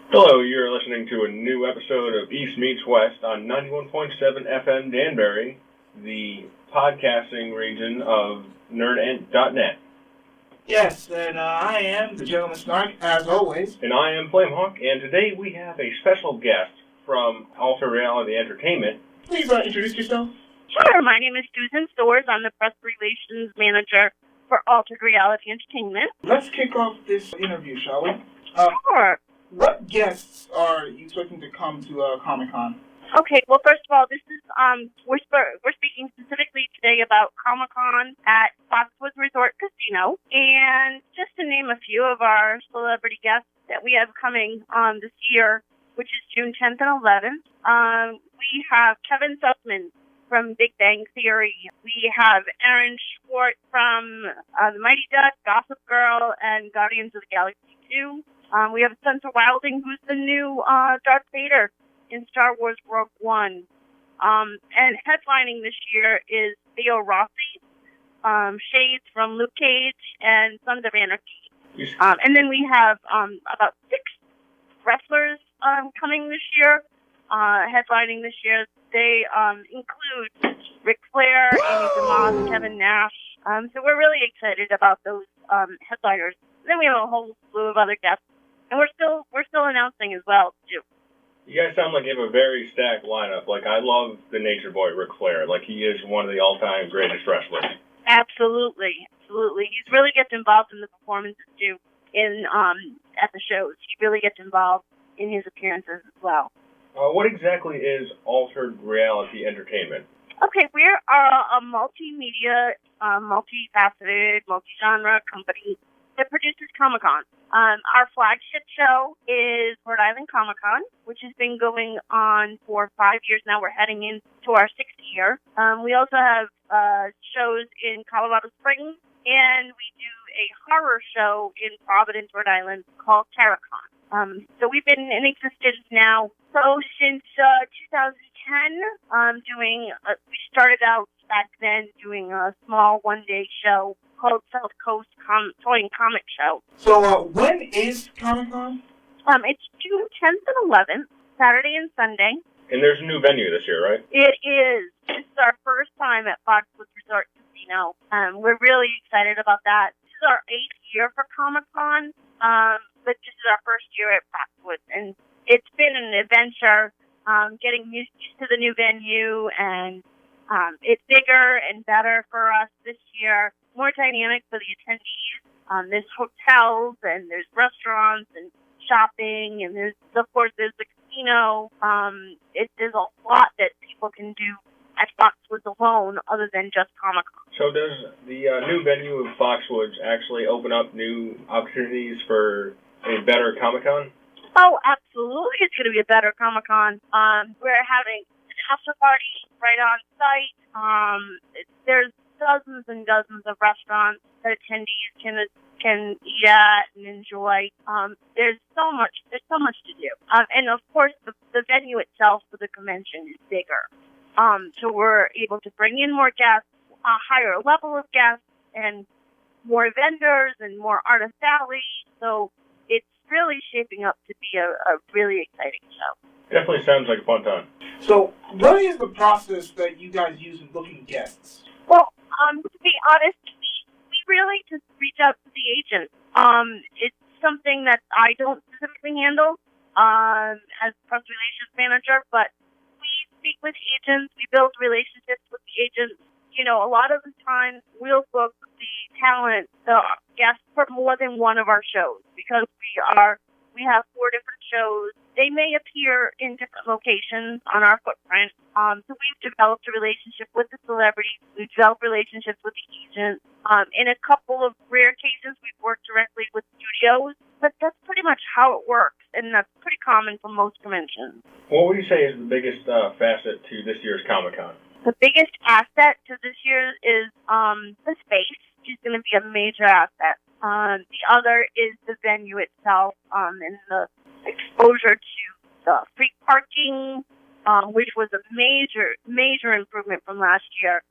Hello, you're listening to a new episode of East Meets West on 91.7 FM Danbury, the podcasting region of nerd.net. Yes, and I am the Gentleman Snark, as always. And I am Flamehawk, and today we have a special guest from Alter Reality Entertainment. Please introduce yourself. Sure, my name is Susan Stores. I'm the press relations manager for Altered Reality Entertainment. Let's kick off this interview, shall we? Sure. What guests are you expecting to come to ComicCON? Okay, well, first of all, this is we're speaking specifically today about ComicCON at Foxwoods Resort Casino, and just to name a few of our celebrity guests that we have coming this year, which is June 10th and 11th. We have Kevin Sussman from Big Bang Theory. We have Aaron Schwartz from The Mighty Ducks, Gossip Girl, and Guardians of the Galaxy 2. We have Spencer Wilding, who's the new Darth Vader in Star Wars Rogue One. And headlining this year is Theo Rossi, Shades from Luke Cage, and Sons of Anarchy. And then we have about 6 wrestlers coming this year, headlining this year. They include Ric Flair, Amy DeMoss, Kevin Nash. So we're really excited about those headliners. And then we have a whole slew of other guests. And we're still announcing as well, too. You guys sound like you have a very stacked lineup. Like, I love the Nature Boy, Ric Flair. Like, he is one of the all-time greatest wrestlers. Absolutely. He really gets involved in the performances, too, at the shows. He really gets involved in his appearances as well. What exactly is Altered Reality Entertainment? Okay, we're a multimedia, multifaceted, multi-genre company that produces ComicCON. Our flagship show is Rhode Island ComicCON, which has been going on for 5 years now. We're heading into our 6th year. We also have shows in Colorado Springs, and we do a horror show in Providence, Rhode Island called TerraCon. So we've been in existence now since 2010. We started out back then doing a small one-day show called South Coast Toy and Comic Show. So when is ComicCON? It's June 10th and 11th, Saturday and Sunday. And there's a new venue this year, right? It is. This is our first time at Foxwoods Resort Casino. We're really excited about that. This is our 8th year for ComicCON, but this is our first year at Foxwoods. And it's been an adventure getting used to the new venue, and it's bigger and better for us this year, more dynamic for the attendees. There's hotels, and there's restaurants, and shopping, and there's the casino. There's a lot that people can do at Foxwoods alone other than just ComicCON. So does the new venue of Foxwoods actually open up new opportunities for a better ComicCON? Oh, absolutely. It's going to be a better ComicCON. We're having an after party right on site. There's dozens and dozens of restaurants that attendees can eat at and enjoy. There's so much to do. And of course, the venue itself for the convention is bigger. So we're able to bring in more guests, a higher level of guests, and more vendors and more artist alley. So it's really shaping up to be a really exciting show. Definitely sounds like a fun time. So what is the process that you guys use in booking guests? Well, to be honest, we really just reach out to the agent. It's something that I don't specifically handle as press relations manager, but we speak with agents. We build relationships with the agents. You know, a lot of the times we'll book the talent, the guests for more than one of our shows because we have 4 different shows. They may appear in different locations on our footprint. So we've developed a relationship with the celebrities. We've developed relationships with the agents. In a couple of rare cases, we've worked directly with studios. But that's pretty much how it works, and that's pretty common for most conventions. What would you say is the biggest facet to this year's ComicCON? The biggest asset to this year is the space, which is going to be a major asset. The other is the venue itself and the exposure to the free parking, which was a major improvement from last year.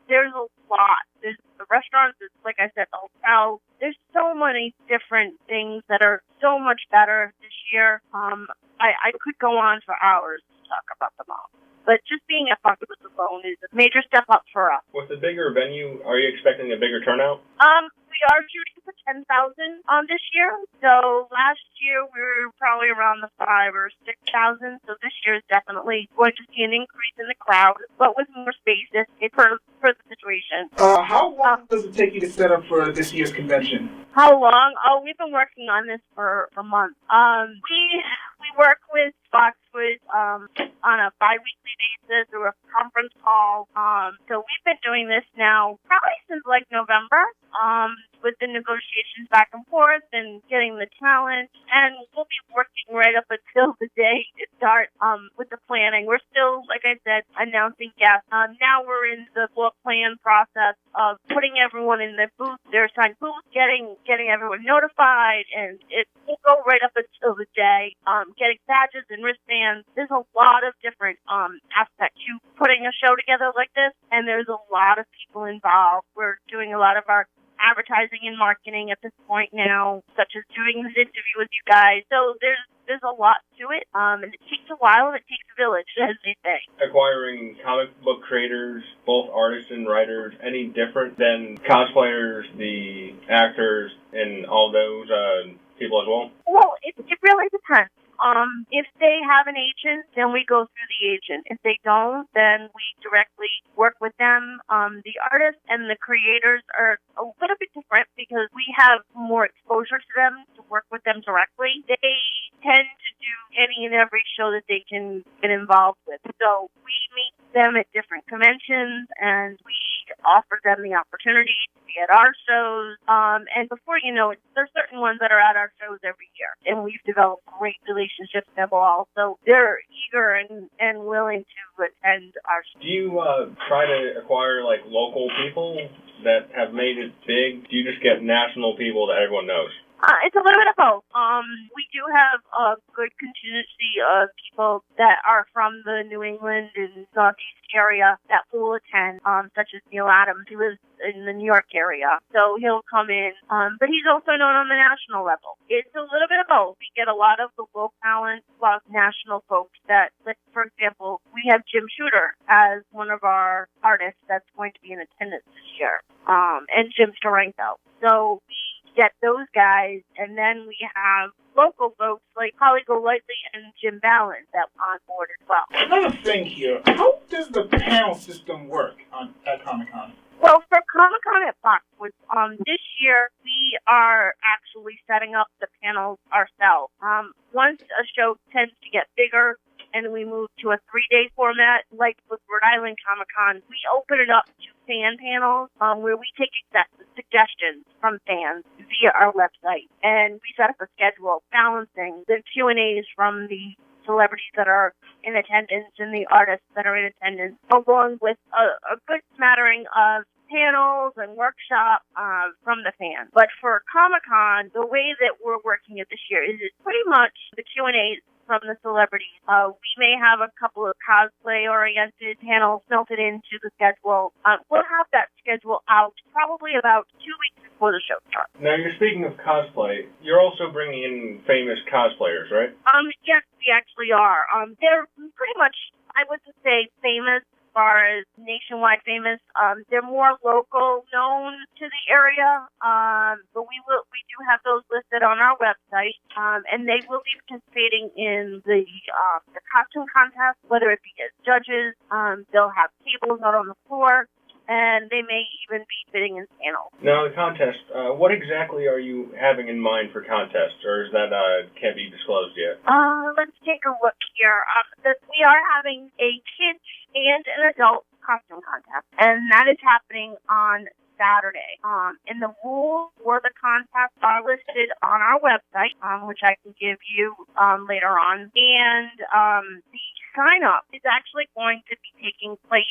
There's lot. There's the restaurants, there's, like I said, the hotel. There's so many different things that are so much better this year. I could go on for hours to talk about them all. But just being at Foxwoods alone is a major step up for us. With the bigger venue, are you expecting a bigger turnout? We are shooting for 10,000 this year. So last year we were probably around the 5,000 or 6,000. So this year is definitely going to see an increase in the crowd, but with more space. It's for the situation. How long does it take you to set up for this year's convention? How long? Oh, we've been working on this for months. We work with Foxwoods on a bi-weekly basis through a conference call. So we've been doing this now probably since like November, with the negotiations back and forth and getting the talent. And we'll be working right up until the day it starts with the planning. We're still, like I said, announcing guests. Now we're in the floor plan process of putting everyone in their booth, their assigned booth, getting everyone notified, and it will go right up until the day. Getting badges and wristbands. There's a lot of different aspects to putting a show together like this, and there's a lot of people involved. We're doing a lot of our advertising and marketing at this point now, such as doing this interview with you guys. So there's a lot to it, and it takes a while and it takes a village, as they say. Acquiring comic book creators, both artists and writers, any different than cosplayers, the actors, and all those people as well? Well, it really depends. If they have an agent, then we go through the agent. If they don't, then we directly work with them. The artists and the creators are a little bit different because we have more exposure to them to work with them directly. They tend to do any and every show that they can get involved with. So we meet them at different conventions and we offer them the opportunity to be at our shows. And before you know it, there's certain ones that are at our shows every year. And we've developed great relationships with them all. So they're eager and willing to attend our shows. Do you try to acquire like local people that have made it big? Do you just get national people that everyone knows? It's a little bit of both. We do have a good contingency of people that are from the New England and Northeast area that will attend, such as Neil Adams, who lives in the New York area. So he'll come in, but he's also known on the national level. It's a little bit of both. We get a lot of the local talent plus national folks that, like, for example, we have Jim Shooter as one of our artists that's going to be in attendance this year, and Jim Storenko. So we get those guys, and then we have local folks like Holly Golightly and Jim Ballin that are on board as well. Another thing here, how does the panel system work at ComicCON? Well, for ComicCON at Foxwoods, this year we are actually setting up the panels ourselves. Once a show tends to get bigger and we move to a 3-day format, like with Rhode Island Comic-Con, we open it up to fan panels where we take suggestions from fans via our website, and we set up a schedule balancing the Q&As from the celebrities that are in attendance and the artists that are in attendance, along with a good smattering of panels and workshops from the fans. But for Comic-Con, the way that we're working it this year is pretty much the Q&As from the celebrities. We may have a couple of cosplay-oriented panels melted into the schedule. We'll have that schedule out probably about 2 weeks before the show starts. Now, you're speaking of cosplay. You're also bringing in famous cosplayers, right? Yes, we actually are. They're pretty much, I would say, famous as far as nationwide famous. They're more local known to the area, but we do have those listed on our website, and they will be participating in the costume contest, whether it be as judges. They'll have tables out on the floor, and they may even be sitting in panels. Now, the contest, what exactly are you having in mind for contests, or is that can't be disclosed yet? Let's take a look here. We are having a kids and an adult costume contest, and that is happening on Saturday. And the rules for the contest are listed on our website, which I can give you later on. And the sign-up is actually going to be taking place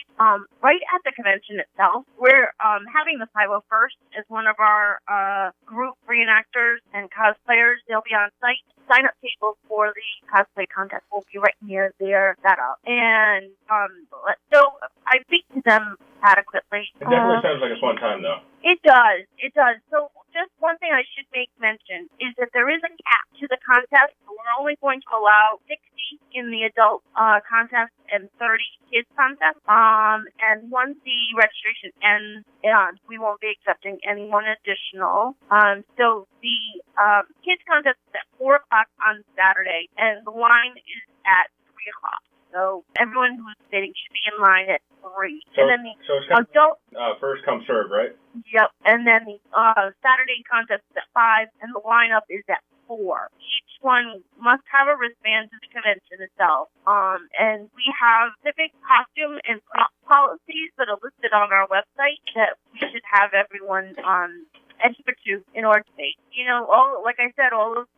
right at the convention itself. We're having the 501st as one of our group reenactors and cosplayers. They'll be on site. Sign-up tables for the cosplay contest will be right near their setup. And so I speak to them adequately. It definitely sounds like a fun time, though. It does. It does. So just one thing I should make mention is that there is a cap to the contest. We're only going to allow 60 in the adult contest and 30 kids contest. And once the registration ends, we won't be accepting anyone additional. So the kids contest is at 4 o'clock on Saturday, and the line is at 3 o'clock. So everyone who's bidding should be in line at 3. So, and then the so it's kind adult... of, first come, serve, right? Yep. And then the Saturday contest is at 5, and the lineup is at 4. Each one must have a wristband to the convention itself. And we have specific costume and prop policies that are listed on our website that we should have everyone adhere to in order to make. You know, like I said, all of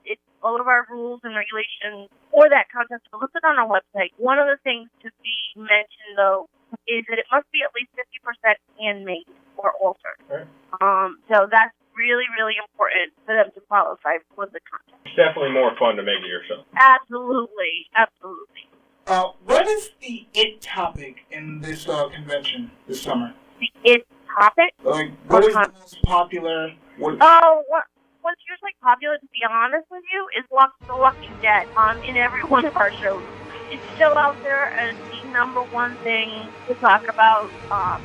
our rules and regulations for that contest are listed on our website. One of the things to be mentioned, though, is that it must be at least 50% handmade or altered. Right. So that's really, really important for them to qualify for the contest. It's definitely more fun to make it yourself. Absolutely. Absolutely. What is the it topic in this convention this summer? The it topic? Like, what is the most popular? What's usually popular, to be honest with you, is The Walking Dead in every one of our shows. It's still out there as the number one thing to talk about.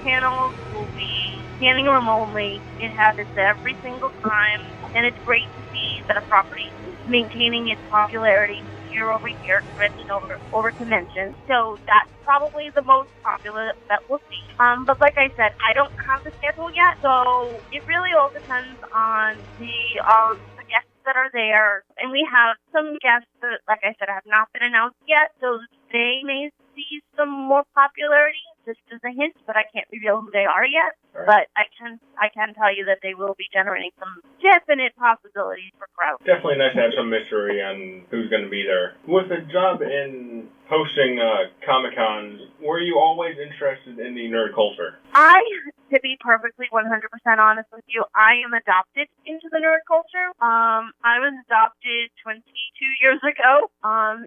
Panels will be standing room only. It happens every single time, and it's great to see that a property is maintaining its popularity year over year, convention over convention. So that's probably the most popular that we'll see. But like I said, I don't have the schedule yet, so it really all depends on the guests that are there. And we have some guests that, like I said, have not been announced yet, so they may see some more popularity, just as a hint, but I can't reveal who they are yet. Right. But I can tell you that they will be generating some definite possibilities for crowds. Definitely nice to have some mystery on who's going to be there. With a job in hosting Comic-Cons, were you always interested in the nerd culture? To be perfectly 100% honest with you, I am adopted into the nerd culture. I was adopted 22 years ago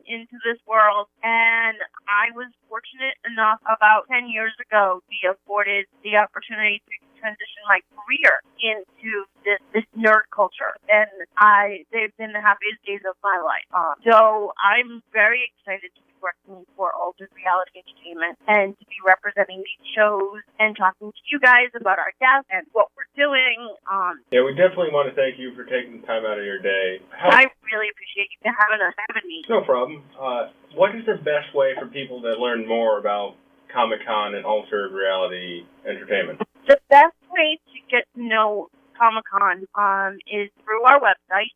into this world, and I was fortunate enough about 10 years ago to be afforded the opportunity to transition my career into this nerd culture, and they've been the happiest days of my life. So I'm very excited to be working for Altered Reality Entertainment and to be representing these shows and talking to you guys about our guests and what we're doing. Yeah, we definitely want to thank you for taking the time out of your day. I really appreciate you having me. No problem. What is the best way for people to learn more about ComicCON and Altered Reality Entertainment? The best way to get to know ComicCON is through our website.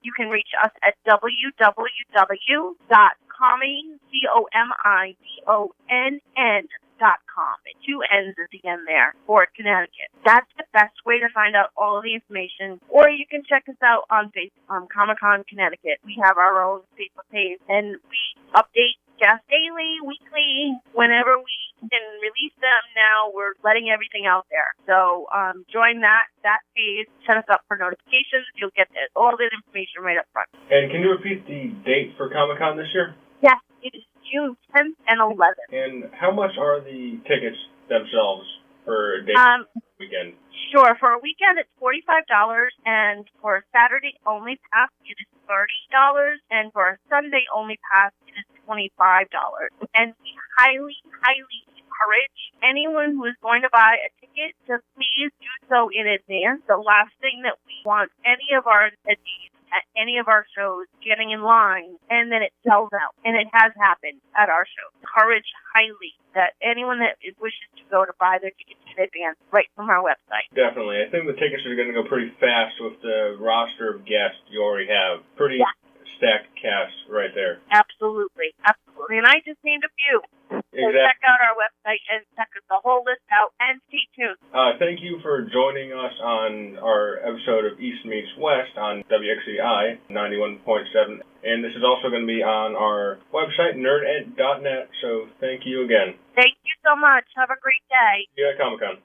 You can reach us at www.ComicConn.com. 2 N's at the end there, for Connecticut. That's the best way to find out all of the information. Or you can check us out on Facebook, ComicCON Connecticut. We have our own Facebook page, and we update guests daily, weekly, whenever we can release them. Now we're letting everything out there. So join that page, set us up for notifications. You'll get all that information right up front. And can you repeat the date for Comic-Con this year? Yes, it is June 10th and 11th. And how much are the tickets themselves for a day weekend? Sure. For a weekend, it's $45, and for a Saturday only pass, it is $30, and for a Sunday only pass, it is $25. And we highly, highly encourage anyone who is going to buy a ticket to please do so in advance. The last thing that we want any of our attendees at any of our shows getting in line and then it sells out. And it has happened at our show. Encourage highly that anyone that wishes to go to buy their tickets in advance right from our website. Definitely. I think the tickets are going to go pretty fast with the roster of guests you already have. Pretty stacked cast right there. Absolutely. Absolutely. And I just named a few. Exactly. So check out our website and check the whole list out and stay tuned. Thank you for joining us on our episode of East Meets West on WXEI 91.7. And this is also going to be on our website, nerdent.net. So thank you again. Thank you so much. Have a great day. See you at Comic-Con.